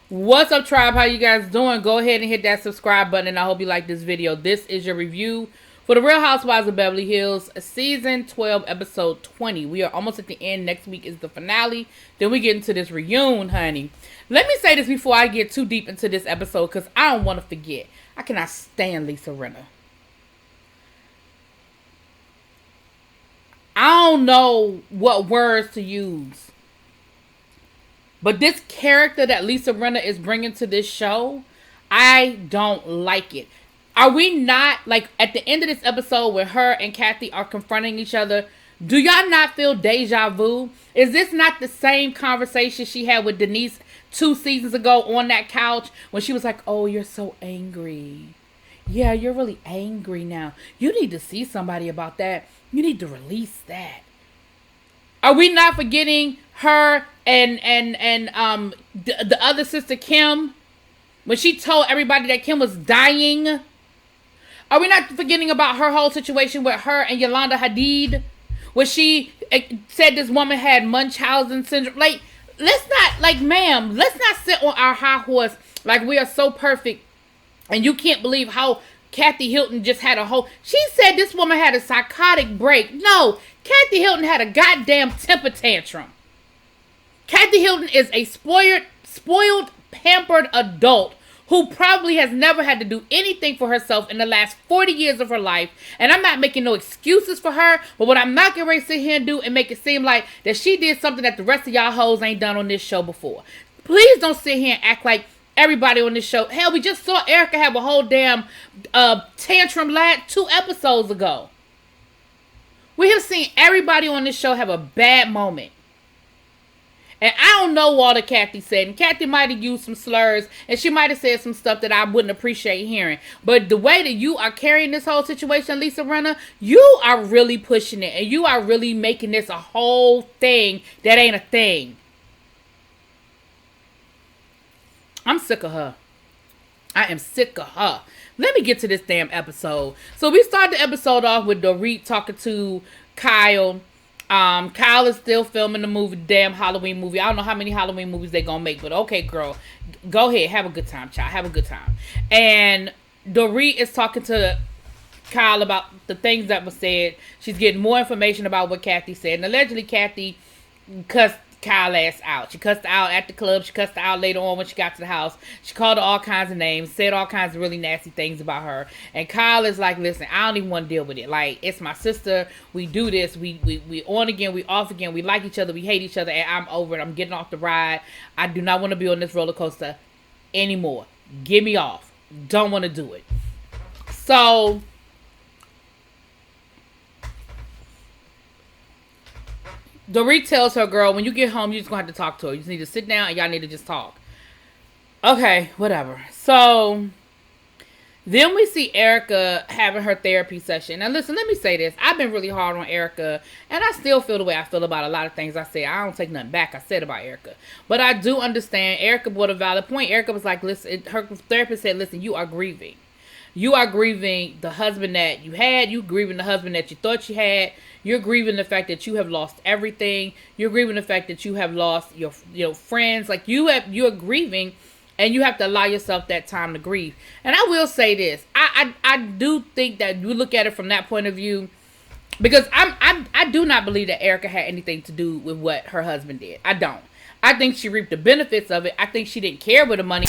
What's up, tribe? How you guys doing? Go ahead and hit that subscribe button, and I hope you like this video. This is your review for the Real Housewives of Beverly Hills, season 12, episode 20. We are almost at the end. Next week is the finale. Then we get into this reunion, honey. Let me say this before I get too deep into this episode, because I don't want to forget. I cannot stand Lisa Rinna. I don't know what words to use. But this character that Lisa Rinna is bringing to this show, I don't like it. Are we not, like, at the end of this episode where her and Kathy are confronting each other, do y'all not feel deja vu? Is this not the same conversation she had with Denise 2 seasons ago on that couch when she was like, oh, you're so angry. Yeah, you're really angry now. You need to see somebody about that. You need to release that. Are we not forgetting her and the other sister Kim when she told everybody that Kim was dying? Are we not forgetting about her whole situation with her and Yolanda Hadid, where she said this woman had Munchausen syndrome? Like, let's not, like, ma'am, let's not sit on our high horse like we are so perfect and you can't believe how Kathy Hilton just had a whole... She said this woman had a psychotic break. No, Kathy Hilton had a goddamn temper tantrum. Kathy Hilton is a spoiled, pampered adult who probably has never had to do anything for herself in the last 40 years of her life. And I'm not making no excuses for her, but what I'm not going to sit here and do and make it seem like that she did something that the rest of y'all hoes ain't done on this show before. Please don't sit here and act like everybody on this show. Hell, we just saw Erica have a whole damn tantrum 2 episodes ago. We have seen everybody on this show have a bad moment. And I don't know all that Kathy said. And Kathy might have used some slurs. And she might have said some stuff that I wouldn't appreciate hearing. But the way that you are carrying this whole situation, Lisa Rinna, you are really pushing it. And you are really making this a whole thing that ain't a thing. I'm sick of her. I am sick of her. Let me get to this damn episode. So we start the episode off with Dorit talking to Kyle. Kyle is still filming the movie, damn Halloween movie. I don't know how many Halloween movies they gonna make, but okay, girl, go ahead, have a good time, child, have a good time. And Dorit is talking to Kyle about the things that were said. She's getting more information about what Kathy said, and allegedly Kathy cussed Kyle ass out. She cussed her out at the club. She cussed her out later on when she got to the house. She called her all kinds of names, said all kinds of really nasty things about her. And Kyle is like, listen, I don't even want to deal with it. Like, it's my sister. We do this. We on again. We off again. We like each other. We hate each other. And I'm over it. I'm getting off the ride. I do not want to be on this roller coaster anymore. Get me off. Don't want to do it. So Dorit tells her, girl, when you get home, you just gonna have to talk to her. You just need to sit down and y'all need to just talk. Okay, whatever. So then we see Erica having her therapy session. Now listen, let me say this. I've been really hard on Erica, and I still feel the way I feel about a lot of things I said. I don't take nothing back I said about Erica. But I do understand Erica brought a valid point. Erica was like, listen, her therapist said, listen, you are grieving. You are grieving the husband that you had. You grieving the husband that you thought you had. You're grieving the fact that you have lost everything. You're grieving the fact that you have lost your friends. Like you're grieving, and you have to allow yourself that time to grieve. And I will say this: I do think that you look at it from that point of view, because I do not believe that Erica had anything to do with what her husband did. I don't. I think she reaped the benefits of it. I think she didn't care where the money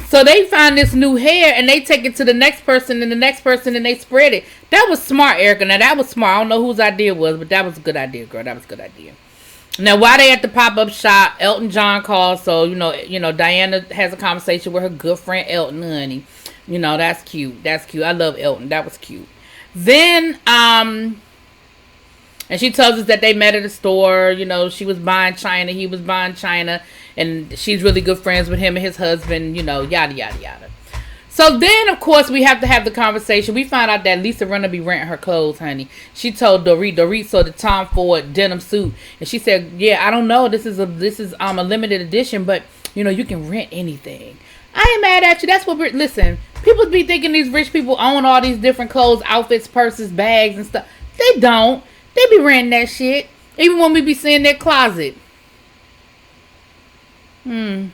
So they find this new hair and they take it to the next person and the next person and they spread it. That was smart, Erica. Now that was smart. I don't know whose idea it was, but that was a good idea, girl. That was a good idea. Now while they at the pop-up shop, Elton John calls. So you know, Diana has a conversation with her good friend Elton, honey. You know, that's cute. That's cute. I love Elton. That was cute. Then and she tells us that they met at a store. You know, she was buying China, he was buying China, and she's really good friends with him and his husband, you know, yada, yada, yada. So then, of course, we have to have the conversation. We find out that Lisa Rinna be renting her clothes, honey. She told Dorit saw the Tom Ford denim suit, and she said, yeah, I don't know, this is a limited edition, but, you know, you can rent anything. I ain't mad at you. That's what listen, people be thinking these rich people own all these different clothes, outfits, purses, bags, and stuff. They don't. They be renting that shit. Even when we be seeing their closet. Anyway.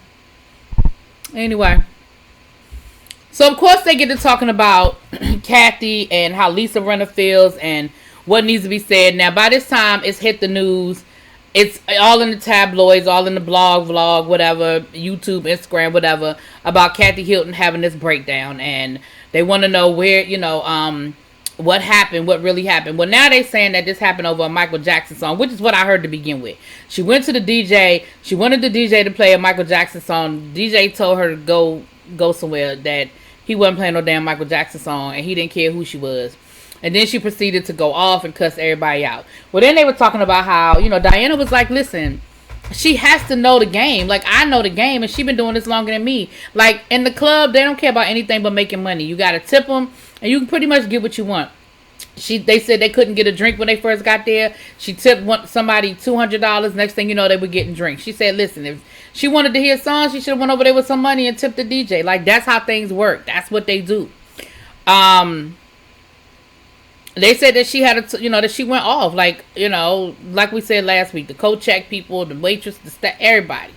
So, of course, they get to talking about Kathy and how Lisa Rinna feels and what needs to be said. Now, by this time, it's hit the news. It's all in the tabloids, all in the blog, vlog, whatever, YouTube, Instagram, whatever, about Kathy Hilton having this breakdown. And they want to know where, you know, what happened, what really happened. Well, now they saying that this happened over a Michael Jackson song, which is what I heard to begin with. She went to the DJ. She wanted the DJ to play a Michael Jackson song. DJ told her to go somewhere that he wasn't playing no damn Michael Jackson song, and he didn't care who she was. And then she proceeded to go off and cuss everybody out. Well, then they were talking about how, you know, Diana was like, listen, she has to know the game. Like, I know the game, and she been doing this longer than me. Like, in the club, they don't care about anything but making money. You got to tip them, and you can pretty much get what you want. They said they couldn't get a drink when they first got there. She tipped somebody $200. Next thing you know, they were getting drinks. She said, listen, if she wanted to hear songs, she should have went over there with some money and tipped the DJ. Like, that's how things work. That's what they do. They said that she had that she went off. Like, you know, like we said last week, the co-check people, the waitress, the staff, everybody.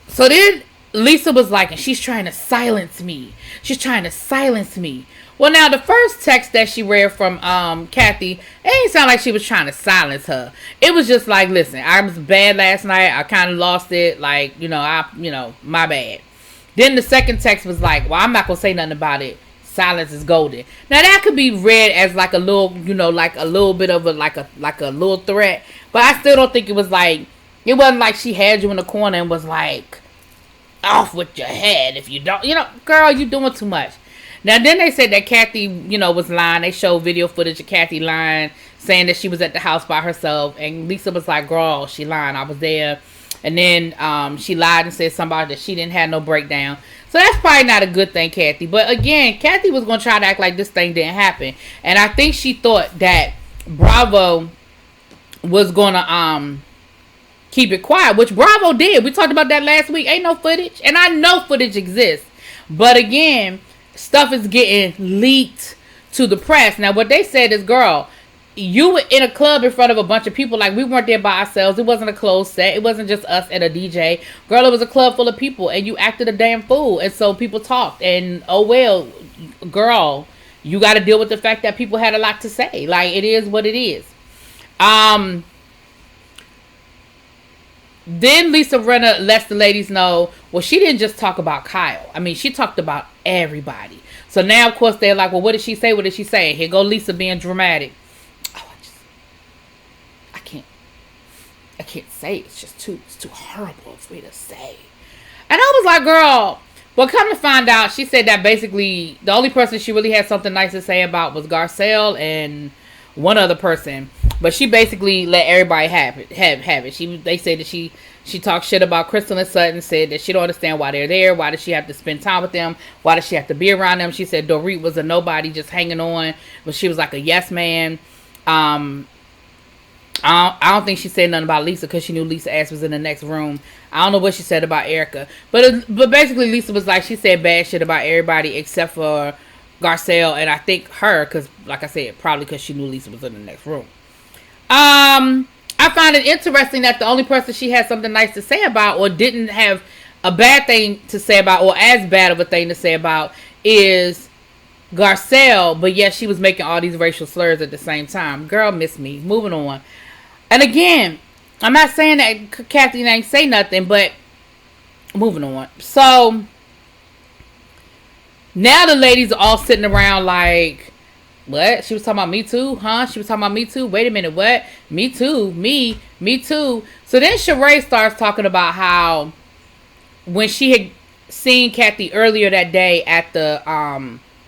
So then Lisa was like, and she's trying to silence me. She's trying to silence me. Well, now, the first text that she read from Kathy, it ain't sound like she was trying to silence her. It was just like, listen, I was bad last night. I kind of lost it. Like, my bad. Then the second text was like, well, I'm not going to say nothing about it. Silence is golden. Now, that could be read as like a little, like a little bit of a little threat. But I still don't think it was like, it wasn't like she had you in the corner and was like, off with your head if you don't. Girl, you doing too much. Now, then they said that Kathy, was lying. They showed video footage of Kathy lying, saying that she was at the house by herself. And Lisa was like, girl, she lying. I was there. And then she lied and said somebody that she didn't have no breakdown. So that's probably not a good thing, Kathy. But again, Kathy was going to try to act like this thing didn't happen. And I think she thought that Bravo was going to keep it quiet, which Bravo did. We talked about that last week. Ain't no footage. And I know footage exists. But again, stuff is getting leaked to the press. Now, what they said is, girl, you were in a club in front of a bunch of people. Like, we weren't there by ourselves. It wasn't a closed set. It wasn't just us and a DJ. Girl, it was a club full of people, and you acted a damn fool. And so people talked. And, oh, well, girl, you got to deal with the fact that people had a lot to say. Like, it is what it is. Then Lisa Rinna lets the ladies know, well, she didn't just talk about Kyle. I mean, she talked about everybody. So now, of course, they're like, well, what did she say? What did she say? Here go Lisa being dramatic. Oh, I can't say. It's too horrible for me to say. And I was like, girl, well, come to find out, she said that basically the only person she really had something nice to say about was Garcelle and one other person. But she basically let everybody have it. They say that she talked shit about Crystal and Sutton, said that she don't understand why they're there. Why does she have to spend time with them? Why does she have to be around them? She said Dorit was a nobody just hanging on, but she was like a yes man. I don't think she said nothing about Lisa because she knew Lisa's ass was in the next room. I don't know what she said about Erica. But basically Lisa was like, she said bad shit about everybody except for Garcelle, and I think her, because like I said, probably because she knew Lisa was in the next room. I find it interesting that the only person she had something nice to say about, or didn't have a bad thing to say about, or as bad of a thing to say about, is Garcelle. But yes, she was making all these racial slurs at the same time. Girl, miss me. Moving on. And again, I'm not saying that Kathy ain't say nothing, but moving on. So Now the ladies are all sitting around like, what? She was talking about me too, huh? She was talking about me too. Wait a minute, what? Me too, me too. So then Sheree starts talking about how when she had seen Kathy earlier that day at the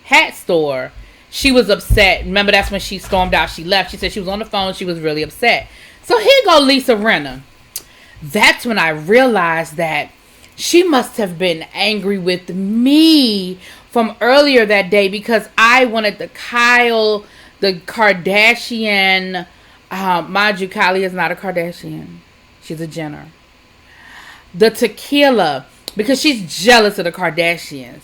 hat store, she was upset. Remember, that's when she stormed out. She left. She said she was on the phone. She was really upset. So here go Lisa Rinna. That's when I realized that she must have been angry with me from earlier that day because I wanted the Kardashian. Mind you, Kylie is not a Kardashian. She's a Jenner. The tequila, because she's jealous of the Kardashians.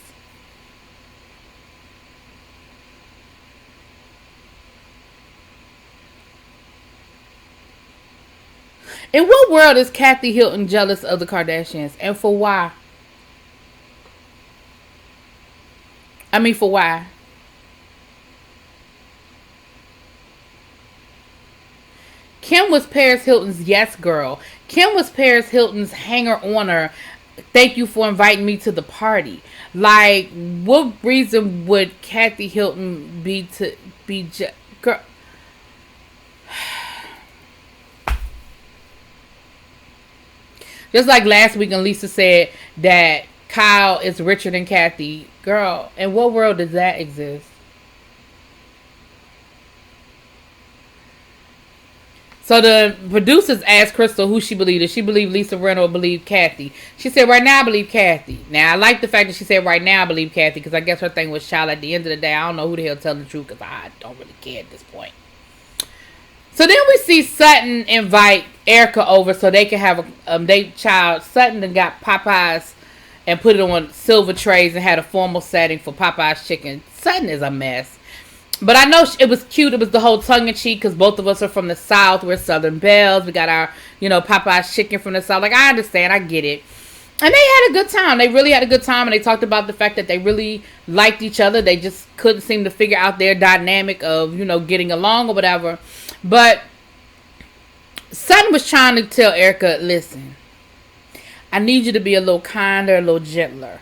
In what world is Kathy Hilton jealous of the Kardashians? And for why? For why? Kim was Paris Hilton's yes girl. Kim was Paris Hilton's hanger-oner. Thank you for inviting me to the party. Like, what reason would Kathy Hilton be girl? Just like last week when Lisa said that Kyle is richer than Kathy. Girl, in what world does that exist? So the producers asked Crystal who she believed. Did she believe Lisa Rinna or believe Kathy? She said, right now I believe Kathy. Now, I like the fact that she said right now I believe Kathy because I guess her thing was, child, at the end of the day, I don't know who the hell telling the truth because I don't really care at this point. So then we see Sutton invite Erica over so they can have Sutton and got Popeyes and put it on silver trays and had a formal setting for Popeyes chicken. Sutton is a mess. But I know it was cute. It was the whole tongue-in-cheek because both of us are from the South. We're Southern Belles. We got our, Popeyes chicken from the South. Like, I understand. I get it. And they had a good time. They really had a good time. And they talked about the fact that they really liked each other. They just couldn't seem to figure out their dynamic of, getting along or whatever. But Sutton was trying to tell Erica, listen, I need you to be a little kinder, a little gentler.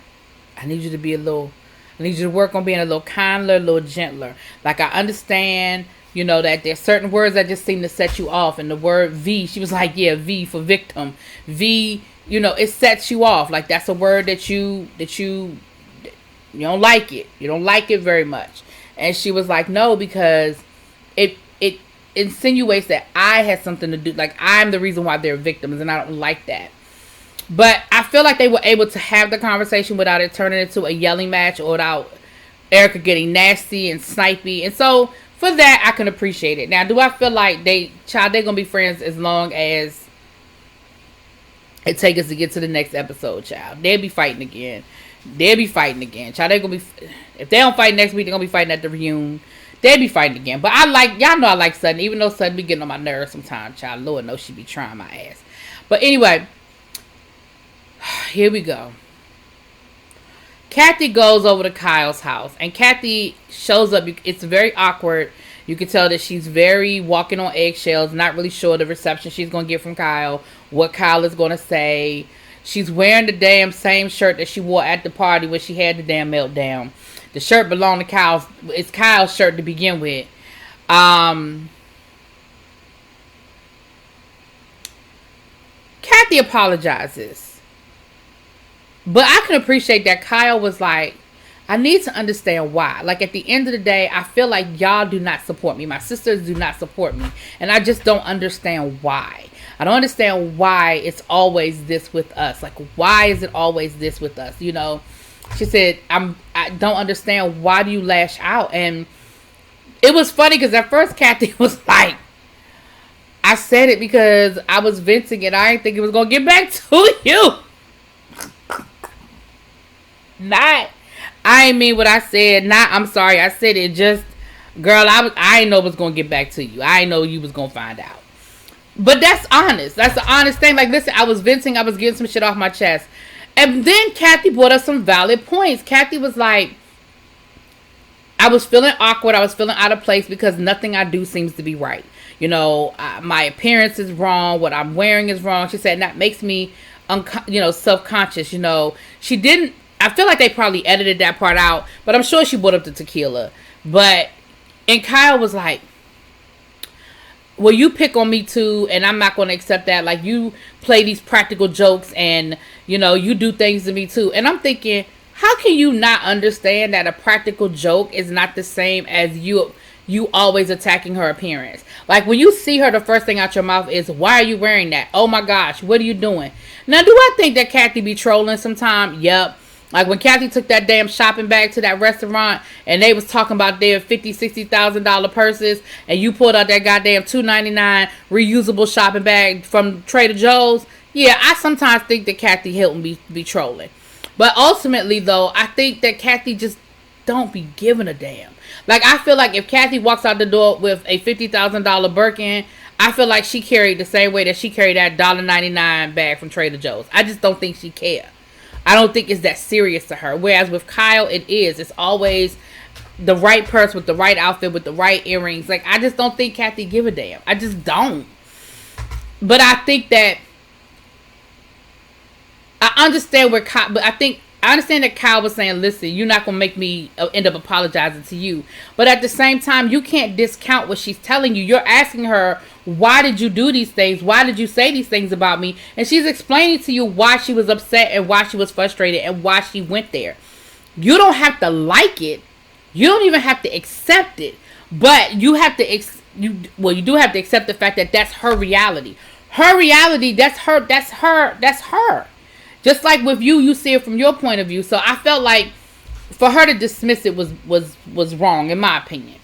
I need you to work on being a little kinder, a little gentler. Like, I understand, that there's certain words that just seem to set you off. And the word V, she was like, yeah, V for victim. V, it sets you off. Like, that's a word that you don't like it. You don't like it very much. And she was like, no, because it insinuates that I had something to do. Like, I'm the reason why they're victims, and I don't like that. But I feel like they were able to have the conversation without it turning into a yelling match or without Erica getting nasty and snipey. And so for that, I can appreciate it. Now, do I feel like they're going to be friends as long as it takes us to get to the next episode, child? They'll be fighting again. Child, if they don't fight next week, they're going to be fighting at the reunion. They'll be fighting again. But y'all know I like Sutton, even though Sutton be getting on my nerves sometimes, child. Lord knows she be trying my ass. But anyway, here we go. Kathy goes over to Kyle's house, and Kathy shows up. It's very awkward. You can tell that she's very walking on eggshells, not really sure the reception she's going to get from Kyle, what Kyle is going to say. She's wearing the damn same shirt that she wore at the party when she had the damn meltdown. The shirt belonged to Kyle's. It's Kyle's shirt to begin with. Kathy apologizes. But I can appreciate that Kyle was like, I need to understand why. Like, at the end of the day, I feel like y'all do not support me. My sisters do not support me. And I just don't understand why. I don't understand why it's always this with us. Like, why is it always this with us? She said, I don't understand. Why do you lash out? And it was funny because at first Kathy was like, I said it because I was venting and I didn't think it was going to get back to you. I ain't mean what I said. I'm sorry. I said it just, girl, I didn't know it was going to get back to you. I didn't know you was going to find out. But that's honest. That's the honest thing. Like, listen, I was venting. I was getting some shit off my chest. And then Kathy brought us some valid points. Kathy was like, I was feeling awkward. I was feeling out of place because nothing I do seems to be right. My appearance is wrong. What I'm wearing is wrong. She said, and that makes me, self-conscious. She didn't I feel like they probably edited that part out, but I'm sure she brought up the tequila. And Kyle was like, well, you pick on me too, and I'm not going to accept that. Like, you play these practical jokes and, you know, you do things to me too. And I'm thinking, how can you not understand that a practical joke is not the same as you always attacking her appearance? Like, when you see her, the first thing out your mouth is, why are you wearing that? Oh my gosh, what are you doing? Now, do I think that Kathy be trolling sometime? Yep. Like, when Kathy took that damn shopping bag to that restaurant and they was talking about their $50,000, $60,000 purses, and you pulled out that goddamn $2.99 reusable shopping bag from Trader Joe's. Yeah, I sometimes think that Kathy Hilton be trolling. But ultimately, though, I think that Kathy just don't be giving a damn. Like, I feel like if Kathy walks out the door with a $50,000 Birkin, I feel like she carried the same way that she carried that $1.99 bag from Trader Joe's. I just don't think she care. I don't think it's that serious to her. Whereas with Kyle, it is. It's always the right purse with the right outfit with the right earrings. Like, I just don't think Kathy give a damn. I just don't. But I think that I understand where Kyle, but I understand that Kyle was saying, listen, you're not going to make me end up apologizing to you. But at the same time, you can't discount what she's telling you. You're asking her, why did you do these things? Why did you say these things about me? And she's explaining to you why she was upset and why she was frustrated and why she went there. You don't have to like it. You don't even have to accept it. But you have to, you do have to accept the fact that that's her reality. Her reality, that's her. Just like with you, you see it from your point of view. So I felt like for her to dismiss it was wrong, in my opinion.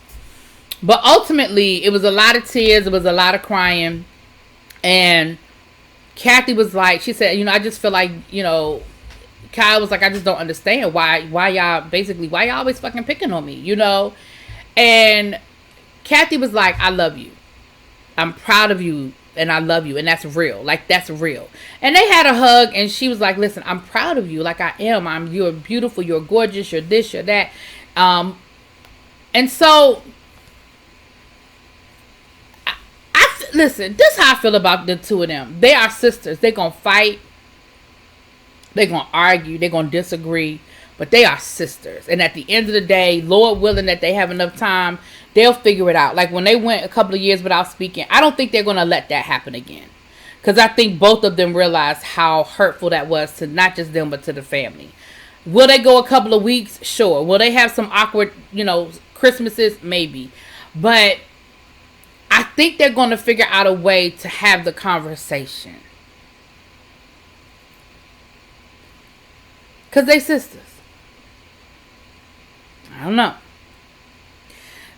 But ultimately, it was a lot of tears. It was a lot of crying. And Kathy was like, she said, you know, I just feel like, you know, Kyle was like, I just don't understand why y'all always fucking picking on me, you know? And Kathy was like, I love you. I'm proud of you. And I love you. And that's real. Like, that's real. And they had a hug. And she was like, listen, I'm proud of you. Like, I am. You're beautiful. You're gorgeous. You're this. You're that. And so, listen, this is how I feel about the two of them. They are sisters. They're going to fight. They're going to argue. They're going to disagree. But they are sisters. And at the end of the day, Lord willing that they have enough time, they'll figure it out. Like, when they went a couple of years without speaking, I don't think they're going to let that happen again. Because I think both of them realized how hurtful that was to not just them, but to the family. Will they go a couple of weeks? Sure. Will they have some awkward, you know, Christmases? Maybe. But I think they're going to figure out a way to have the conversation. Because they sisters. I don't know.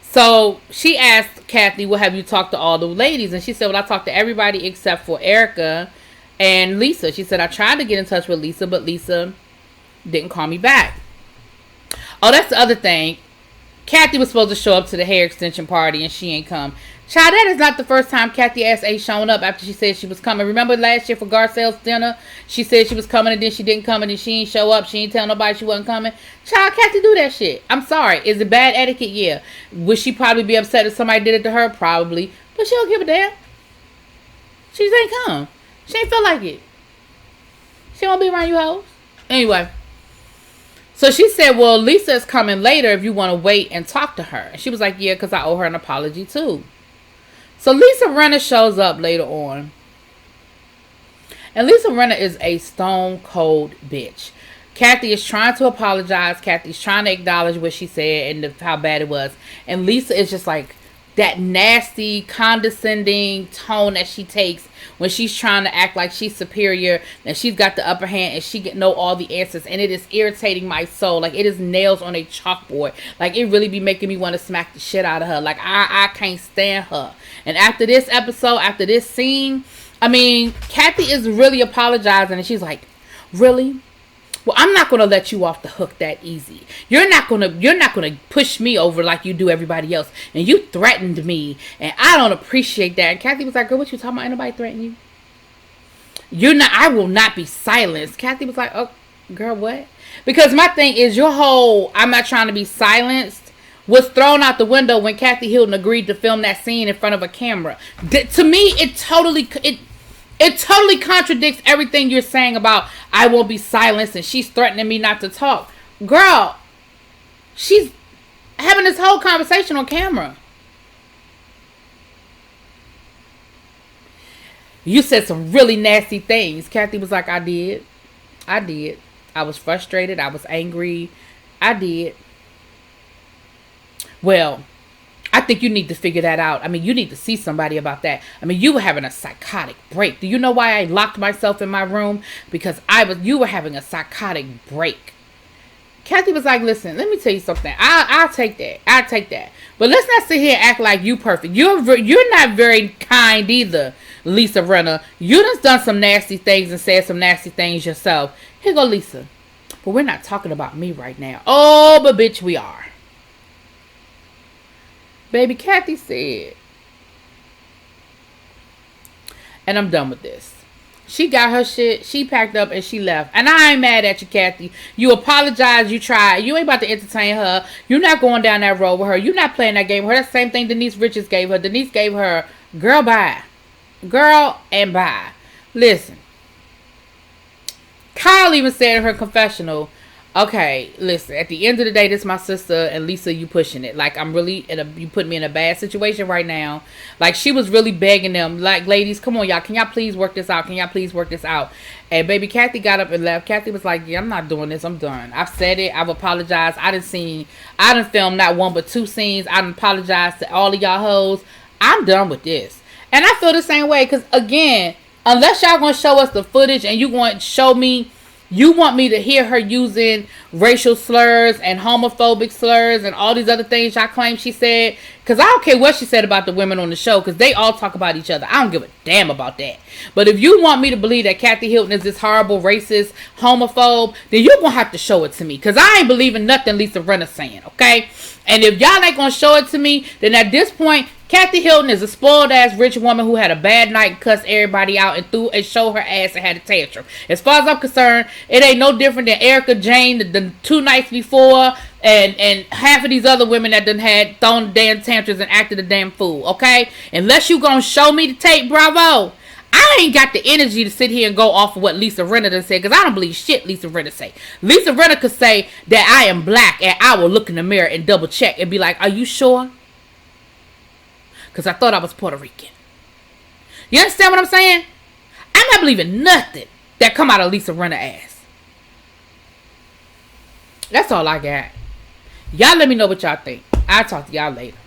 So she asked Kathy, well, have you talked to all the ladies? And she said, well, I talked to everybody except for Erica and Lisa. She said, I tried to get in touch with Lisa, but Lisa didn't call me back. Oh, that's the other thing. Kathy was supposed to show up to the hair extension party and she ain't come. Child, that is not the first time Kathy ass ain't shown up after she said she was coming. Remember last year for Garcelle's dinner? She said she was coming and then she didn't come and then she ain't show up. She ain't tell nobody she wasn't coming. Child, Kathy do that shit. I'm sorry. Is it bad etiquette? Yeah. Would she probably be upset if somebody did it to her? Probably. But she don't give a damn. She just ain't come. She ain't feel like it. She won't be around you hoes. Anyway. So she said, well, Lisa is coming later if you want to wait and talk to her. And she was like, yeah, because I owe her an apology too. So Lisa Rinna shows up later on. And Lisa Rinna is a stone cold bitch. Kathy is trying to apologize. Kathy's trying to acknowledge what she said and how bad it was. And Lisa is just like that nasty, condescending tone that she takes when she's trying to act like she's superior and she's got the upper hand and she know all the answers. And it is irritating my soul. Like, it is nails on a chalkboard. Like, it really be making me want to smack the shit out of her. Like, I can't stand her. And after this episode, after this scene, I mean, Kathy is really apologizing and she's like, really? Well, I'm not going to let you off the hook that easy. You're not going to push me over like you do everybody else. And you threatened me. And I don't appreciate that. And Kathy was like, girl, what you talking about? Ain't nobody threatening you. I will not be silenced. Kathy was like, oh, girl, what? Because my thing is your whole, I'm not trying to be silenced, was thrown out the window when Kathy Hilton agreed to film that scene in front of a camera. To me, it It totally contradicts everything you're saying about I won't be silenced and she's threatening me not to talk. Girl, she's having this whole conversation on camera. You said some really nasty things. Kathy was like, I did. I was frustrated. I was angry. I did. Well, I think you need to figure that out. I mean, you need to see somebody about that. I mean, you were having a psychotic break. Do you know why I locked myself in my room? Because you were having a psychotic break. Kathy was like, listen, let me tell you something. I'll take that. But let's not sit here and act like you perfect. You're not very kind either, Lisa Rinna. You done some nasty things and said some nasty things yourself. Here go Lisa. But we're not talking about me right now. Oh, but bitch, we are. Baby, Kathy said, and I'm done with this. She got her shit, she packed up, and she left. And I ain't mad at you, Kathy. You apologize, you tried. You ain't about to entertain her. You're not going down that road with her. You're not playing that game with her. That's the same thing Denise Richards gave her. Denise gave her, girl, bye. Girl, and bye. Listen. Kyle even said in her confessional, okay, listen, at the end of the day, this is my sister, and Lisa, you pushing it. Like, you put me in a bad situation right now. Like, she was really begging them, like, ladies, come on, y'all, can y'all please work this out? And baby Kathy got up and left. Kathy was like, yeah, I'm not doing this, I'm done. I've said it, I've apologized. I done filmed not one but two scenes. I done apologized to all of y'all hoes. I'm done with this. And I feel the same way, because, again, unless y'all gonna show us the footage and you want to show me, you want me to hear her using racial slurs and homophobic slurs and all these other things y'all claim she said. Because I don't care what she said about the women on the show, because they all talk about each other. I don't give a damn about that. But if you want me to believe that Kathy Hilton is this horrible, racist, homophobe, then you're going to have to show it to me. Because I ain't believing nothing Lisa Rinna's saying, okay? And if y'all ain't going to show it to me, then at this point, Kathy Hilton is a spoiled ass rich woman who had a bad night and cussed everybody out and showed her ass and had a tantrum. As far as I'm concerned, it ain't no different than Erica Jane the 2 nights before and half of these other women that done had thrown damn tantrums and acted a damn fool, okay? Unless you gonna show me the tape, bravo. I ain't got the energy to sit here and go off of what Lisa Rinna done said, because I don't believe shit Lisa Rinna say. Lisa Rinna could say that I am black and I will look in the mirror and double check and be like, are you sure? Because I thought I was Puerto Rican. You understand what I'm saying? I'm not believing nothing that come out of Lisa Rinna ass. That's all I got. Y'all let me know what y'all think. I'll talk to y'all later.